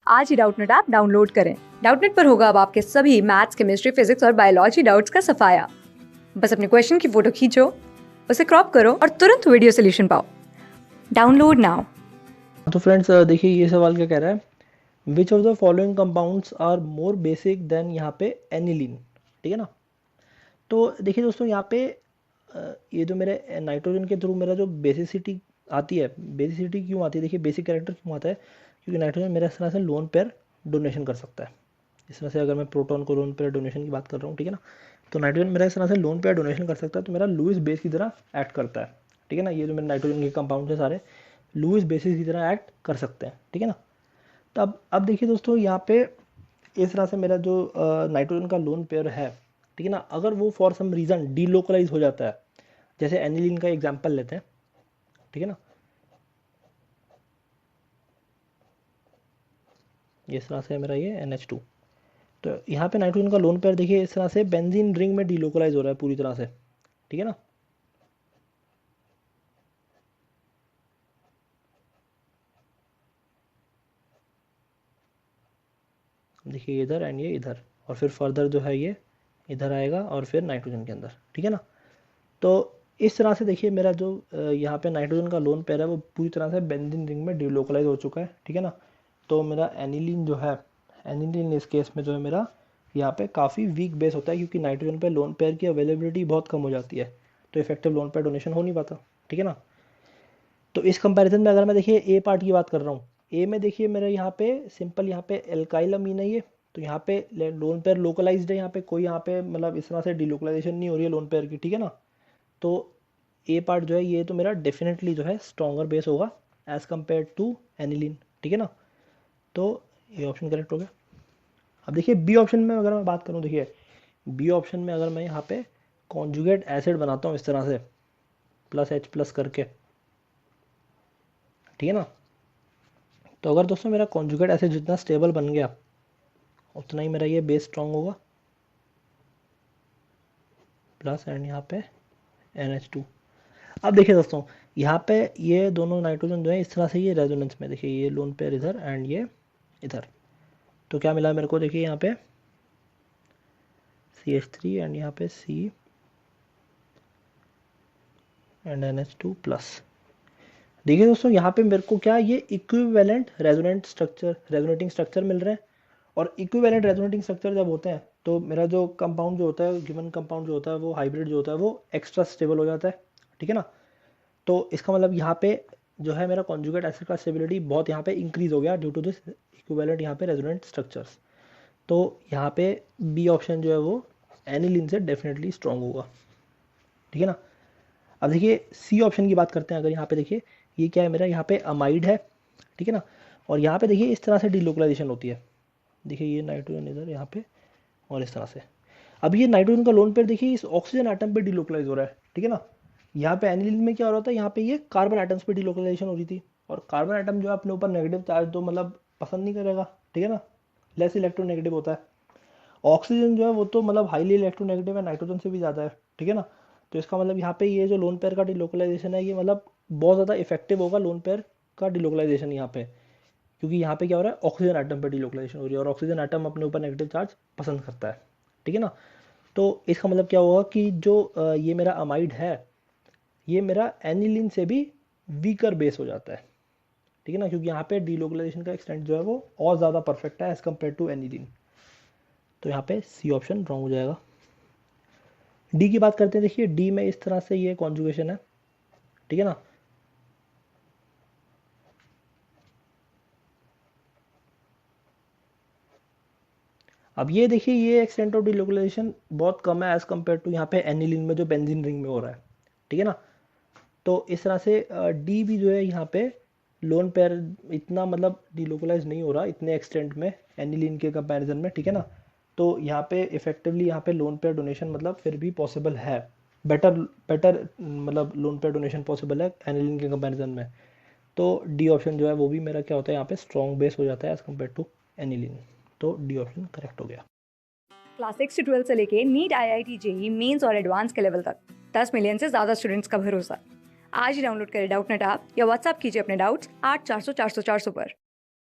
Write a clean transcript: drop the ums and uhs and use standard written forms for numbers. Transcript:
आज ही Doubtnut app download करें। Doubtnut पर होगा अब आपके सभी मैथ्स, केमिस्ट्री, फिजिक्स और बायोलॉजी डाउट्स का सफाया। बस अपने क्वेश्चन की फोटो खींचो, उसे क्रॉप करो और तुरंत वीडियो सोल्यूशन पाओ। Download now. तो फ्रेंड्स देखिए ये सवाल क्या कह रहा है, which of the following compounds are more basic than यहाँ पे एनिलीन। ठीक है ना। तो देखिए दोस्तों यहाँ पे ये जो मेरे नाइट्रोजन के थ्रू मेरा जो बेसिसिटी आती है, बेसिसिटी क्यों आती है, देखिए बेसिक कैरेक्टर क्यों आता है, क्योंकि नाइट्रोजन मेरा इस तरह से लोन पेयर डोनेशन कर सकता है। इस तरह से अगर मैं प्रोटॉन को लोन पेयर डोनेशन की बात कर रहा हूँ, ठीक है ना, तो नाइट्रोजन मेरा इस तरह से लोन पेयर डोनेशन कर सकता है, तो मेरा लुईस बेस की तरह एक्ट करता है। ठीक है ना, ये जो मेरे नाइट्रोजन के कंपाउंड है सारे लुईस बेसिस की तरह एक्ट कर सकते हैं। ठीक है ना। तो अब देखिए दोस्तों यहाँ पे इस तरह से मेरा जो नाइट्रोजन का लोन पेयर है, ठीक है ना, अगर वो फॉर सम रीज़न डीलोकलाइज हो जाता है, जैसे एनिलीन का एग्जांपल लेते हैं, ठीक है ना, इस तरह से मेरा ये NH2, तो यहाँ पे नाइट्रोजन का लोन पेयर देखिए इस तरह से बेंजीन रिंग में डीलोकलाइज हो रहा है पूरी तरह से। ठीक है ना। देखिए इधर एंड ये इधर, और फिर फर्दर जो है ये इधर आएगा और फिर नाइट्रोजन के अंदर। ठीक है ना। तो इस तरह से देखिए मेरा जो यहाँ पे नाइट्रोजन का लोन पेयर है वो पूरी तरह से बेंजीन रिंग में डिलोकलाइज हो चुका है। ठीक है ना। तो मेरा एनिलीन जो है, एनिलीन इस केस में जो है मेरा यहाँ पे काफ़ी वीक बेस होता है, क्योंकि नाइट्रोजन पे लोन पेयर की अवेलेबिलिटी बहुत कम हो जाती है, तो इफेक्टिव लोन पेयर डोनेशन हो नहीं पाता। ठीक है ना। तो इस कंपैरिजन में अगर मैं देखिए ए पार्ट की बात कर रहा हूँ, ए में देखिए मेरा यहाँ पे सिंपल यहाँ पे एल्काइल अमीन है ये, तो यहाँ पे लोन पेयर लोकलाइज्ड है, यहाँ पे कोई यहाँ पे मतलब इस तरह से डिलोकलाइजेशन नहीं हो रही है लोन पेयर की। ठीक है ना। तो ए पार्ट जो है ये तो मेरा डेफिनेटली जो है स्ट्रॉन्गर बेस होगा एज कम्पेयर टू एनिलीन। ठीक है ना। तो ये ऑप्शन करेक्ट हो गया। अब देखिए बी ऑप्शन में अगर मैं बात करूँ, देखिए बी ऑप्शन में अगर मैं यहाँ पे कॉन्जुगेट एसिड बनाता हूँ इस तरह से प्लस H प्लस करके, ठीक है ना, तो अगर दोस्तों मेरा कॉन्जुगेट एसिड जितना स्टेबल बन गया उतना ही मेरा ये बेस स्ट्रॉन्ग होगा, प्लस एंड यहाँ पे NH2। अब देखिए दोस्तों यहाँ पे ये दोनों नाइट्रोजन जो है इस तरह से ये रेजोनेंस में, देखिए ये लोन पेयर इधर एंड ये इधर, तो क्या मिला मेरे को, देखिए यहाँ पे CH3 एंड यहाँ पे C एंड NH2 प्लस। देखिए दोस्तों यहाँ पे मेरे को क्या ये equivalent resonant structure, resonating structure मिल रहे हैं, और इक्विवेलेंट रेजोनेटिंग स्ट्रक्चर जब होते हैं तो मेरा जो कंपाउंड जो होता है, गिवन कंपाउंड जो होता है वो हाइब्रिड जो होता है वो एक्स्ट्रा स्टेबल हो जाता है। ठीक है ना। तो इसका मतलब यहाँ पे जो है मेरा कॉन्जुगेट एसिड का स्टेबिलिटी बहुत यहाँ पे इंक्रीज हो गया ड्यू टू दिस इक्विवेलेंट यहाँ पे रेजोनेंट स्ट्रक्चर्स। तो यहाँ पे बी ऑप्शन जो है वो एनिलीन से डेफिनेटली स्ट्रॉन्ग होगा। ठीक है ना। अब देखिए सी ऑप्शन की बात करते हैं, अगर यहाँ पे देखिए ये क्या है मेरा, यहाँ पे अमाइड है। ठीक है ना। और यहाँ पे देखिए इस तरह से डिलोकलाइजेशन होती है, देखिए ये नाइट्रोजन इधर यहाँ पे और इस तरह से। अब ये नाइट्रोजन का लोन पेयर देखिए इस ऑक्सीजन एटम पे डिलोकलाइज हो रहा है। ठीक है ना। यहाँ पे एनिलीन में क्या हो रहा था, यहाँ पे ये कार्बन एटम्स पे डिलोकलाइजेशन हो रही थी, और कार्बन एटम जो है अपने ऊपर नेगेटिव चार्ज तो मतलब पसंद नहीं करेगा। ठीक है ना, लेस इलेक्ट्रोनेगेटिव होता है। ऑक्सीजन जो है वो तो मतलब हाईली इलेक्ट्रोनेगेटिव है, नाइट्रोजन से भी ज़्यादा है। ठीक है ना। तो इसका मतलब यहाँ पे ये जो लोन पेयर का डिलोकलाइजेशन है ये मतलब बहुत ज़्यादा इफेक्टिव होगा लोन पेयर का डिलोकलाइजेशन यहाँ पे, क्योंकि यहाँ पे क्या हो रहा है ऑक्सीजन एटम पर डिलोकलाइजेशन हो रही है, और ऑक्सीजन एटम अपने ऊपर नेगेटिव चार्ज पसंद करता है। ठीक है ना। तो इसका मतलब क्या होगा कि जो ये मेरा अमाइड है ये मेरा एनिलीन से भी वीकर बेस हो जाता है। ठीक है ना, क्योंकि यहाँ पे डिलोकलाइजेशन का एक्सटेंट जो है वो और ज़्यादा परफेक्ट है एज कम्पेयर टू एनिलीन। तो यहाँ पे सी ऑप्शन रॉन्ग हो जाएगा। डी की बात करते हैं, देखिए डी में इस तरह से ये कॉन्जुगेशन है। ठीक है ना। अब ये देखिए ये एक्सटेंट ऑफ डिलोकलाइजेशन बहुत कम है एज कम्पेयर टू यहाँ पे एनिलीन में जो बेंजीन रिंग में हो रहा है। ठीक है ना। तो इस तरह से डी भी जो है यहाँ पे लोन पेयर इतना मतलब डिलोकलाइज नहीं हो रहा इतने एक्सटेंट में एनिलीन के कंपैरिजन में। ठीक है ना। तो यहाँ पे इफेक्टिवली यहाँ पे लोन पेयर डोनेशन मतलब फिर भी पॉसिबल है, बेटर बेटर मतलब लोन पेयर डोनेशन पॉसिबल है एनिलीन के कंपैरिजन में। तो डी ऑप्शन जो है वो भी मेरा क्या होता है यहाँ पे स्ट्रॉन्ग बेस हो जाता है एज कम्पेयर टू एनिलीन। तो डी ऑप्शन करेक्ट हो गया। क्लास 6 से 12 से लेके नीट, IIT, जेई मेंस और एडवांस के लेवल तक 10 मिलियन से ज्यादा स्टूडेंट्स का भरोसा। आज ही डाउनलोड करें डाउटनेट ऐप या व्हाट्सएप कीजिए अपने डाउट्स 8400 400 400 पर।